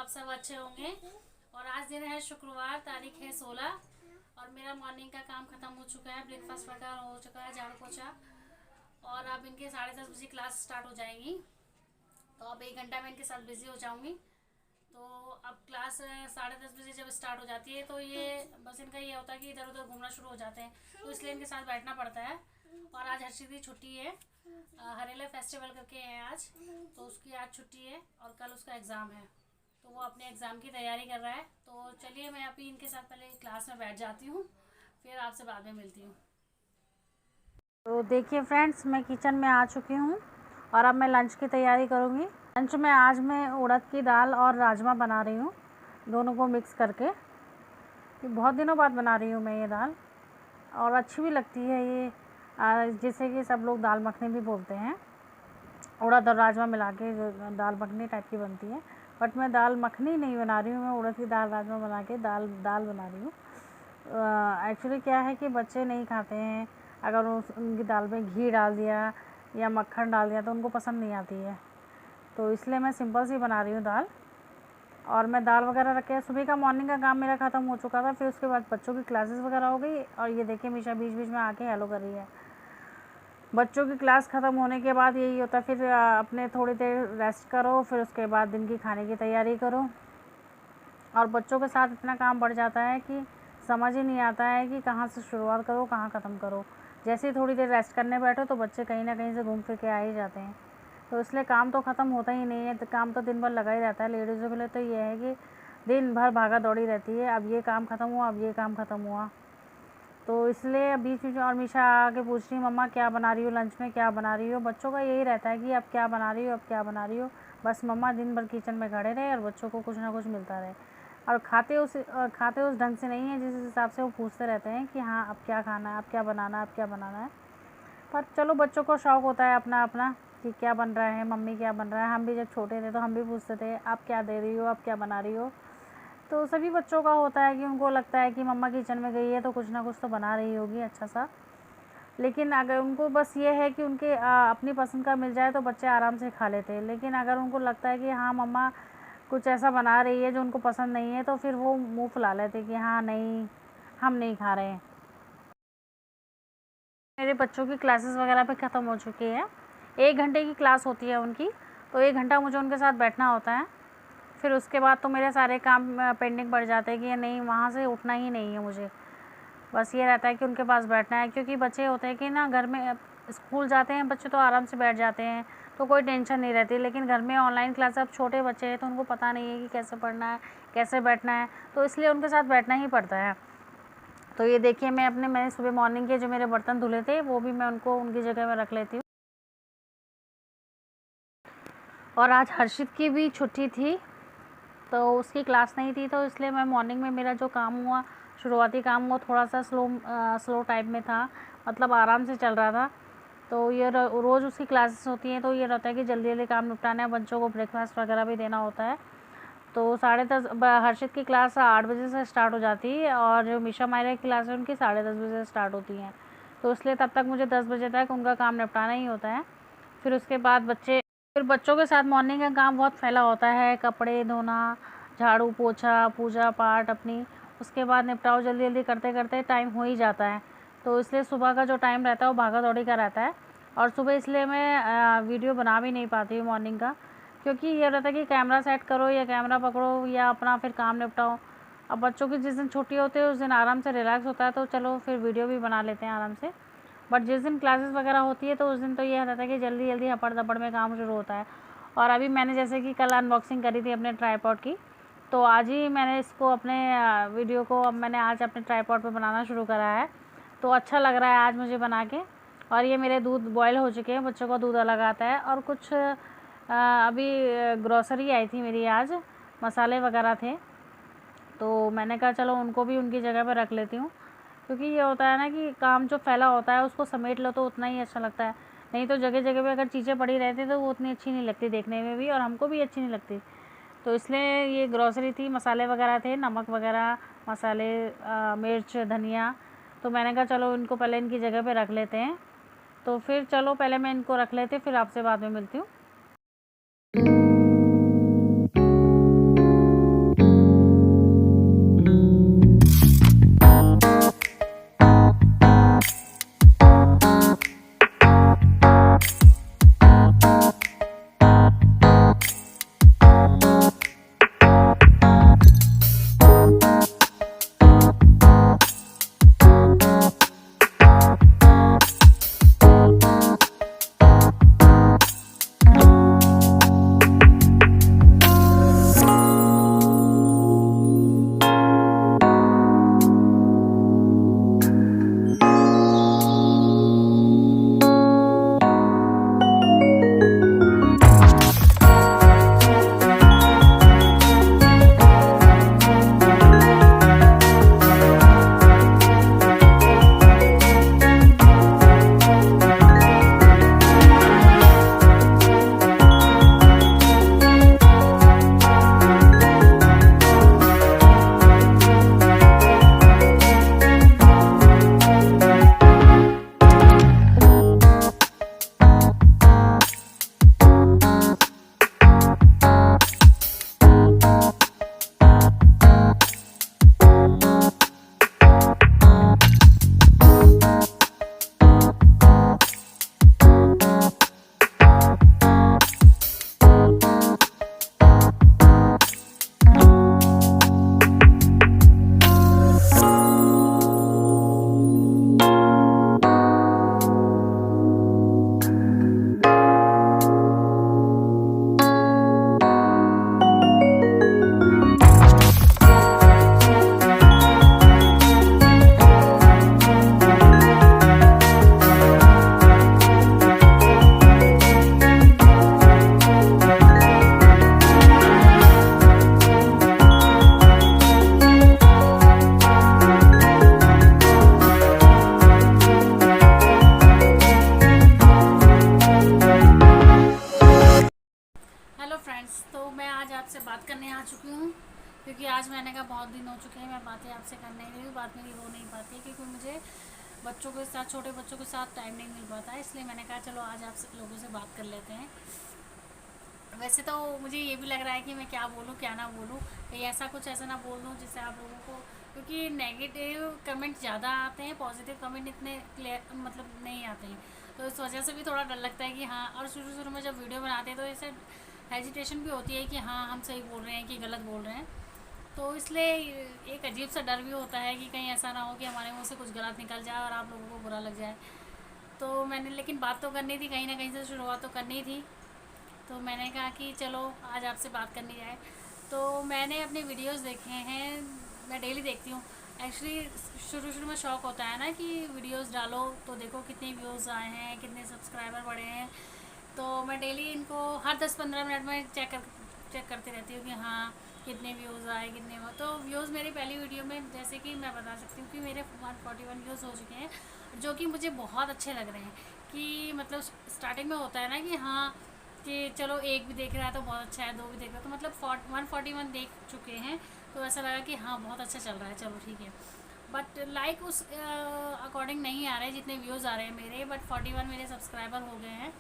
आप सब अच्छे होंगे। और आज दिन है शुक्रवार, तारीख है 16। और मेरा मॉर्निंग का काम ख़त्म हो चुका है, ब्रेकफास्ट वगैरह हो चुका है, झाड़ू पोछा। और अब इनके 10:30 बजे क्लास स्टार्ट हो जाएंगी, तो अब 1 घंटा में इनके साथ बिज़ी हो जाऊंगी। तो अब क्लास 10:30 बजे जब स्टार्ट हो जाती है तो ये बस इनका ये होता है कि इधर उधर घूमना शुरू हो जाते हैं, तो इसलिए इनके साथ बैठना पड़ता है। और आज हर्षित की छुट्टी है, हरेला फेस्टिवल करके है आज, तो उसकी आज छुट्टी है और कल उसका एग्ज़ाम है, तो वो अपने एग्ज़ाम की तैयारी कर रहा है। तो चलिए मैं अभी इनके साथ पहले क्लास में बैठ जाती हूँ, फिर आपसे बाद में मिलती हूँ। तो देखिए फ्रेंड्स, मैं किचन में आ चुकी हूँ और अब मैं लंच की तैयारी करूँगी। लंच में आज मैं उड़द की दाल और राजमा बना रही हूँ, दोनों को मिक्स करके। ये बहुत दिनों बाद बना रही हूँ मैं ये दाल, और अच्छी भी लगती है ये, जिसे कि सब लोग दाल मखनी भी बोलते हैं। उड़द और राजमा मिला के जो दाल मखनी टाइप की बनती है, बट मैं दाल मखनी नहीं बना रही हूँ, मैं उड़द की दाल राजमा बना के दाल बना रही हूँ। एक्चुअली क्या है कि बच्चे नहीं खाते हैं, अगर उनकी दाल में घी डाल दिया या मक्खन डाल दिया तो उनको पसंद नहीं आती है, तो इसलिए मैं सिंपल सी बना रही हूँ दाल। और मैं दाल वगैरह रख के सुबह का मॉर्निंग का काम मेरा ख़त्म हो चुका था, फिर उसके बाद बच्चों की क्लासेस वगैरह हो गई। और ये देखिए मीशा बीच बीच में आके हेलो कर रही है। बच्चों की क्लास ख़त्म होने के बाद यही होता है, फिर अपने थोड़ी देर रेस्ट करो, फिर उसके बाद दिन की खाने की तैयारी करो। और बच्चों के साथ इतना काम बढ़ जाता है कि समझ ही नहीं आता है कि कहाँ से शुरुआत करो, कहाँ ख़त्म करो। जैसे ही थोड़ी देर रेस्ट करने बैठो तो बच्चे कहीं ना कहीं से घूम फिर के आ ही जाते हैं, तो इसलिए काम तो ख़त्म होता ही नहीं है। तो काम तो दिन भर लगा ही रहता है। लेडीज़ों के लिए तो ये है कि दिन भर भागा दौड़ी रहती है, अब ये काम ख़त्म हुआ, अब ये काम ख़त्म हुआ। तो इसलिए बीच बीच में और मीशा आके पूछ रही, मम्मा क्या बना रही हो, लंच में क्या बना रही हो। बच्चों का यही रहता है कि अब क्या बना रही हो, अब क्या बना रही हो। बस मम्मा दिन भर किचन में खड़े रहे और बच्चों को कुछ ना कुछ मिलता रहे। और खाते उस ढंग से नहीं है जिस हिसाब से वो पूछते रहते हैं कि हाँ अब क्या खाना है, अब क्या बनाना है, अब क्या बनाना है। पर चलो, बच्चों को शौक़ होता है अपना अपना कि क्या बन रहा है, मम्मी क्या बन रहा है। हम भी जब छोटे थे तो हम भी पूछते थे आप क्या दे रही हो, आप क्या बना रही हो। तो सभी बच्चों का होता है कि उनको लगता है कि मम्मा किचन में गई है तो कुछ ना कुछ तो बना रही होगी अच्छा सा। लेकिन अगर उनको बस ये है कि उनके अपनी पसंद का मिल जाए तो बच्चे आराम से खा लेते हैं। लेकिन अगर उनको लगता है कि हाँ मम्मा कुछ ऐसा बना रही है जो उनको पसंद नहीं है, तो फिर वो मुँह फुला लेते कि हाँ नहीं, हम नहीं खा रहे हैं। मेरे बच्चों की क्लासेस वगैरह भी ख़त्म हो चुकी है। 1 घंटे की क्लास होती है उनकी, तो 1 घंटा मुझे उनके साथ बैठना होता है। फिर उसके बाद तो मेरे सारे काम पेंडिंग पड़ जाते हैं कि नहीं, वहाँ से उठना ही नहीं है मुझे। बस ये रहता है कि उनके पास बैठना है, क्योंकि बच्चे होते हैं कि ना घर में स्कूल जाते हैं बच्चे तो आराम से बैठ जाते हैं, तो कोई टेंशन नहीं रहती। लेकिन घर में ऑनलाइन क्लास, अब छोटे बच्चे हैं तो उनको पता नहीं है कि कैसे पढ़ना है, कैसे बैठना है, तो इसलिए उनके साथ बैठना ही पड़ता है। तो ये देखिए मैंने सुबह मॉर्निंग के जो मेरे बर्तन धुले थे वो भी मैं उनको उनकी जगह में रख लेती हूँ। और आज हर्षित की भी छुट्टी थी, तो उसकी क्लास नहीं थी, तो इसलिए मैं मॉर्निंग में मेरा जो काम हुआ, शुरुआती काम, वो थोड़ा सा स्लो टाइप में था, मतलब आराम से चल रहा था। तो ये रोज़ उसकी क्लासेस होती हैं, तो ये रहता है कि जल्दी जल्दी काम निपटाना है, बच्चों को ब्रेकफास्ट वगैरह भी देना होता है। तो 10:30 हर्षित की क्लास 8 बजे से स्टार्ट हो जाती है, और जो मीशा मायरा की क्लास है उनकी 10:30 बजे से स्टार्ट होती हैं। तो इसलिए तब तक मुझे 10 बजे तक उनका काम निपटाना ही होता है। फिर उसके बाद फिर बच्चों के साथ मॉर्निंग का काम बहुत फैला होता है, कपड़े धोना, झाड़ू पोछा, पूजा पाठ अपनी, उसके बाद निपटाओ जल्दी जल्दी करते करते टाइम हो ही जाता है। तो इसलिए सुबह का जो टाइम रहता है वो भागा दौड़ी का रहता है। और सुबह इसलिए मैं वीडियो बना भी नहीं पाती हूँ मॉर्निंग का, क्योंकि ये रहता है कि कैमरा सेट करो या कैमरा पकड़ो या अपना फिर काम निपटाओ। अब बच्चों की जिस दिन छुट्टी होती है उस दिन आराम से रिलैक्स होता है, तो चलो फिर वीडियो भी बना लेते हैं आराम से। बट जिस दिन क्लासेस वगैरह होती है तो उस दिन तो ये रहता है कि जल्दी जल्दी हपड़ दपड़ में काम शुरू होता है। और अभी मैंने जैसे कि कल अनबॉक्सिंग करी थी अपने ट्राईपॉड की, तो आज ही मैंने इसको अपने वीडियो को अब मैंने आज अपने ट्राईपॉड पे बनाना शुरू करा है। तो अच्छा लग रहा है आज मुझे बना के। और ये मेरे दूध बॉयल हो चुके हैं, बच्चों का दूध अलग आता है। और कुछ अभी ग्रॉसरी आई थी मेरी आज, मसाले वगैरह थे, तो मैंने कहा चलो उनको भी उनकी जगह पर रख लेती हूँ। क्योंकि ये होता है ना कि काम जो फैला होता है उसको समेट लो तो उतना ही अच्छा लगता है, नहीं तो जगह जगह पे अगर चीज़ें पड़ी रहती तो वो उतनी अच्छी नहीं लगती देखने में भी, और हमको भी अच्छी नहीं लगती। तो इसलिए ये ग्रॉसरी थी, मसाले वगैरह थे, नमक वगैरह, मसाले, मिर्च, धनिया। तो मैंने कहा चलो इनको पहले इनकी जगह पे रख लेते हैं। तो फिर चलो पहले मैं इनको रख लेते, फिर आपसे बाद में मिलती हूँ। बहुत दिन हो चुके हैं मैं बातें आपसे कर नहीं रही हूँ, बात मेरी हो नहीं पाती क्योंकि मुझे बच्चों के साथ, छोटे बच्चों के साथ टाइम नहीं मिल पाता है। इसलिए मैंने कहा चलो आज आप लोगों से बात कर लेते हैं। वैसे तो मुझे ये भी लग रहा है कि मैं क्या बोलूँ क्या ना बोलूँ, कहीं ऐसा ना बोल दूँ जिससे आप लोगों को, क्योंकि नेगेटिव कमेंट ज़्यादा आते हैं, पॉजिटिव कमेंट इतने क्लियर मतलब नहीं आते हैं, तो इस वजह से भी थोड़ा डर लगता है कि हाँ। और शुरू में जब वीडियो बनाते हैं तो ऐसे हेजिटेशन भी होती है कि हाँ हम सही बोल रहे हैं कि गलत बोल रहे हैं, तो इसलिए एक अजीब सा डर भी होता है कि कहीं ऐसा ना हो कि हमारे मुँह से कुछ गलत निकल जाए और आप लोगों को बुरा लग जाए। तो मैंने, लेकिन बात तो करनी थी, कहीं ना कहीं से शुरुआत तो करनी थी, तो मैंने कहा कि चलो आज आपसे बात करनी जाए। तो मैंने अपने वीडियोस देखे हैं, मैं डेली देखती हूँ। एक्चुअली शुरू में शौक होता है ना कि वीडियोस डालो तो देखो कितने व्यूज़ आए हैं, कितने सब्सक्राइबर बढ़े हैं, तो मैं डेली इनको हर 10-15 मिनट में चेक करती रहती हूँ कि हाँ कितने व्यूज़ आए, कितने। तो व्यूज़ मेरी पहली वीडियो में, जैसे कि मैं बता सकती हूँ कि मेरे 141 व्यूज़ हो चुके हैं, जो कि मुझे बहुत अच्छे लग रहे हैं। कि मतलब स्टार्टिंग में होता है ना कि हाँ कि चलो एक भी देख रहा है तो बहुत अच्छा है, 2 भी देख रहा है तो मतलब 141 देख चुके हैं, तो ऐसा लगा कि हाँ बहुत अच्छा चल रहा है, चलो ठीक है। बट लाइक उस अकॉर्डिंग नहीं आ रहे जितने व्यूज़ आ रहे हैं मेरे, बट 41 मेरे सब्सक्राइबर हो गए हैं,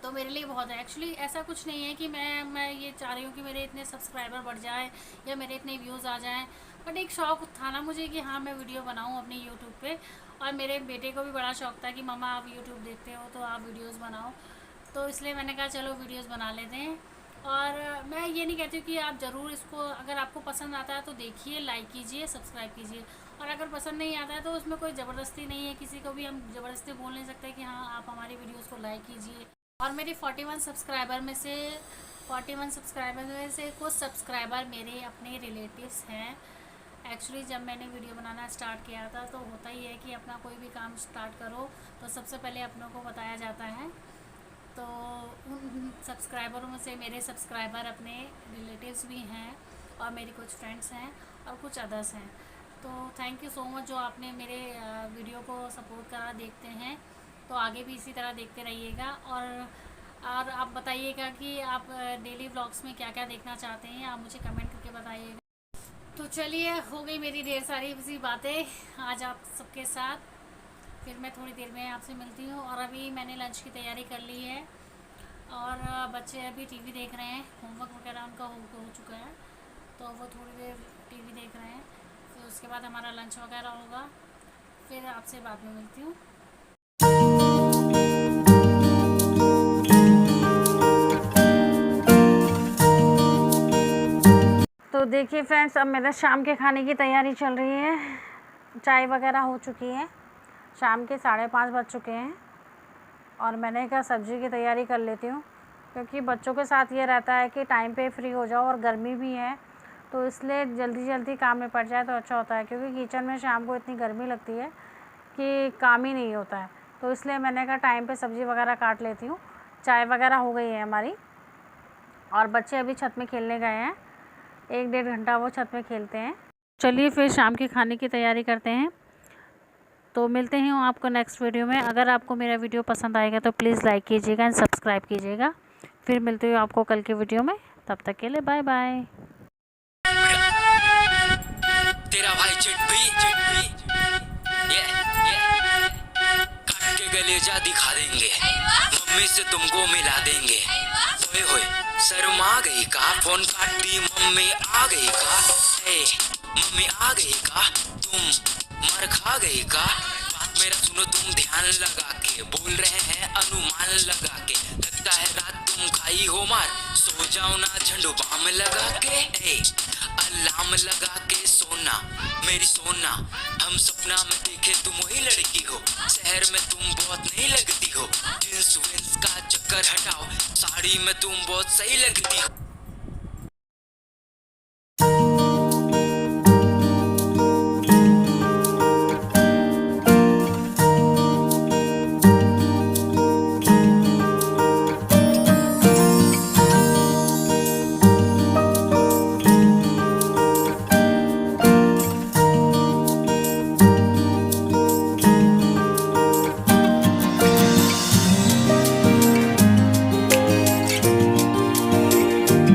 तो मेरे लिए बहुत है। एक्चुअली ऐसा कुछ नहीं है कि मैं ये चाह रही हूँ कि मेरे इतने सब्सक्राइबर बढ़ जाए या मेरे इतने व्यूज़ आ जाएँ, बट एक शौक़ था ना मुझे कि हाँ मैं वीडियो बनाऊँ अपनी यूट्यूब पे। और मेरे बेटे को भी बड़ा शौक़ था कि मम्मा आप यूट्यूब देखते हो तो आप वीडियोज़ बनाओ, तो इसलिए मैंने कहा चलो वीडियोज़ बना लेते हैं। और मैं ये नहीं कहती हूँ कि आप ज़रूर इसको, अगर आपको पसंद आता है तो देखिए, लाइक कीजिए, सब्सक्राइब कीजिए, और अगर पसंद नहीं आता है तो उसमें कोई ज़बरदस्ती नहीं है, किसी को भी हम ज़बरदस्ती बोल नहीं सकते कि हाँ आप हमारी वीडियोज़ को लाइक कीजिए। और मेरे 41 सब्सक्राइबर में से कुछ सब्सक्राइबर मेरे अपने रिलेटिव्स हैं। एक्चुअली जब मैंने वीडियो बनाना स्टार्ट किया था तो होता ही है कि अपना कोई भी काम स्टार्ट करो तो सबसे पहले अपनों को बताया जाता है, तो उन सब्सक्राइबरों में से मेरे सब्सक्राइबर अपने रिलेटिव्स भी हैं और मेरी कुछ फ्रेंड्स हैं और कुछ अदर्स हैं। तो थैंक यू सो मच जो आपने मेरे वीडियो को सपोर्ट करा, देखते हैं, तो आगे भी इसी तरह देखते रहिएगा। और आप बताइएगा कि आप डेली व्लॉग्स में क्या क्या देखना चाहते हैं, आप मुझे कमेंट करके बताइएगा। तो चलिए, हो गई मेरी ढेर सारी सी बातें आज आप सबके साथ, फिर मैं थोड़ी देर में आपसे मिलती हूँ। और अभी मैंने लंच की तैयारी कर ली है और बच्चे अभी टीवी देख रहे हैं, होमवर्क वगैरह उनका हो चुका है, तो वो थोड़ी देर टीवी देख रहे हैं, फिर उसके बाद हमारा लंच वगैरह होगा, फिर आपसे बाद में मिलती हूँ। तो देखिए फ्रेंड्स, अब मेरा शाम के खाने की तैयारी चल रही है। चाय वगैरह हो चुकी है, शाम के 5:30 बज चुके हैं, और मैंने कहा सब्ज़ी की तैयारी कर लेती हूँ, क्योंकि बच्चों के साथ ये रहता है कि टाइम पे फ्री हो जाओ, और गर्मी भी है तो इसलिए जल्दी काम में पड़ जाए तो अच्छा होता है, क्योंकि किचन में शाम को इतनी गर्मी लगती है कि काम ही नहीं होता है। तो इसलिए मैंने कहा टाइम पे सब्ज़ी वगैरह काट लेती हूँ। चाय वगैरह हो गई है हमारी, और बच्चे अभी छत में खेलने गए हैं, 1-1.5 घंटा वो छत में खेलते हैं। चलिए फिर शाम के खाने की तैयारी करते हैं, तो मिलते हैं आपको नेक्स्ट वीडियो में। अगर आपको मेरा वीडियो पसंद आएगा तो प्लीज़ लाइक कीजिएगा एंड सब्सक्राइब कीजिएगा। फिर मिलते हैं आपको कल के वीडियो में, तब तक के लिए बाय बाय। तेरा भाई चिट्ठी काट के गलेजा दिखा देंगे, मम्मी से तुमको मिला देंगे। ओए होए शर्मा गई का, फोन काट दी मम्मी आ गई का, मम्मी आ गई का, तुम मार खा गई का। बात मेरा सुनो तुम ध्यान लगा के, बोल रहे हैं अनुमान लगा के, लगता है रात तुम खाई हो मार, सो जाओ ना झंडू बाम लगा के, अलार्म लगा के सोना मेरी सोना। हम सपना में देखे तुम वही लड़की हो, शहर में तुम बहुत नहीं लगती हो, जींस विंस का चक्कर हटाओ, साड़ी में तुम बहुत सही लगती हो।